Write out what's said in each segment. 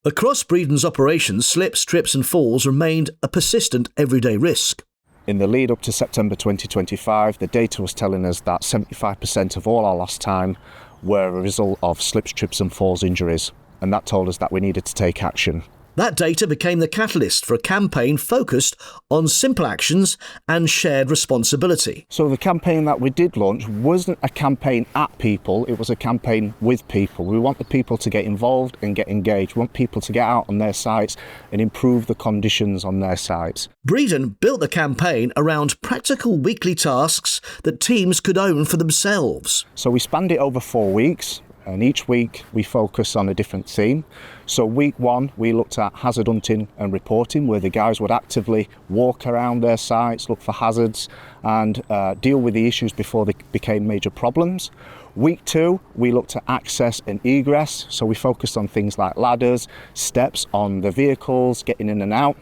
Across Breedon's operations, slips, trips and falls remained a persistent everyday risk. In the lead up to September 2025, the data was telling us that 75% of all our lost time were a result of slips, trips and falls injuries, and that told us that we needed to take action. That data became the catalyst for a campaign focused on simple actions and shared responsibility. So the campaign that we did launch wasn't a campaign at people, it was a campaign with people. We want the people to get involved and get engaged. We want people to get out on their sites and improve the conditions on their sites. Breedon built the campaign around practical weekly tasks that teams could own for themselves. So we spanned it over 4 weeks. And each week we focus on a different theme. So week 1, we looked at hazard hunting and reporting, where the guys would actively walk around their sites, look for hazards and deal with the issues before they became major problems. Week 2, we looked at access and egress. So we focused on things like ladders, steps on the vehicles, getting in and out.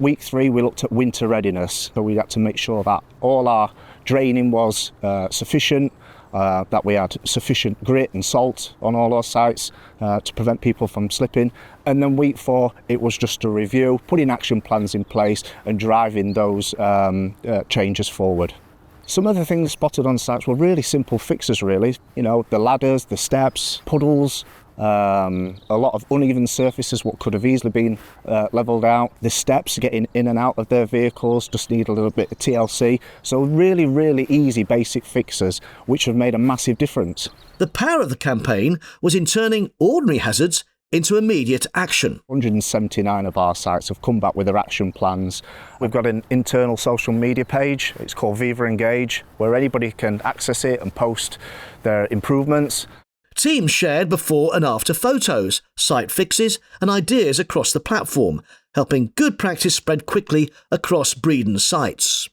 Week 3, we looked at winter readiness. So we had to make sure that all our draining was sufficient, that we had sufficient grit and salt on all our sites to prevent people from slipping. And then week 4, it was just a review, putting action plans in place and driving those changes forward. Some of the things spotted on sites were really simple fixes really, you know, the ladders, the steps, puddles, a lot of uneven surfaces what could have easily been levelled out. The steps getting in and out of their vehicles just need a little bit of TLC. So really easy basic fixes which have made a massive difference. The power of the campaign was in turning ordinary hazards into immediate action. 179 of our sites have come back with their action plans. We've got an internal social media page, it's called Viva Engage, where anybody can access it and post their improvements. Teams shared before and after photos, site fixes and ideas across the platform, helping good practice spread quickly across Breedon sites.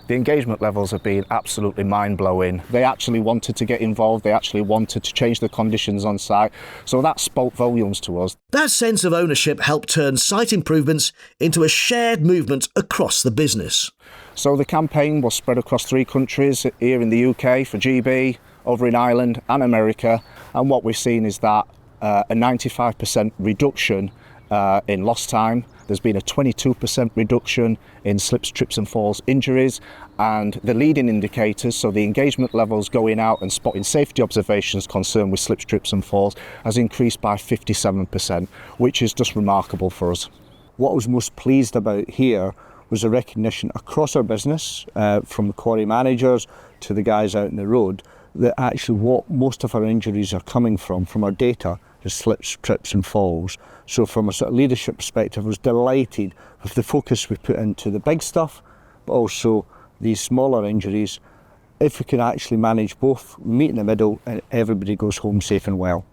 The engagement levels have been absolutely mind-blowing. They actually wanted to get involved, they actually wanted to change the conditions on site, so that spoke volumes to us. That sense of ownership helped turn site improvements into a shared movement across the business. So the campaign was spread across 3 countries, here in the UK for GB, over in Ireland and America, and what we've seen is that a 95% reduction in lost time. There's been a 22% reduction in slips, trips and falls injuries, and the leading indicators, so the engagement levels going out and spotting safety observations concerned with slips, trips and falls, has increased by 57%, which is just remarkable for us. What I was most pleased about here was a recognition across our business, from the quarry managers to the guys out on the road, that actually what most of our injuries are coming from our data, is slips, trips and falls. So from a sort of leadership perspective, I was delighted with the focus we put into the big stuff, but also these smaller injuries. If we can actually manage both, we meet in the middle and everybody goes home safe and well.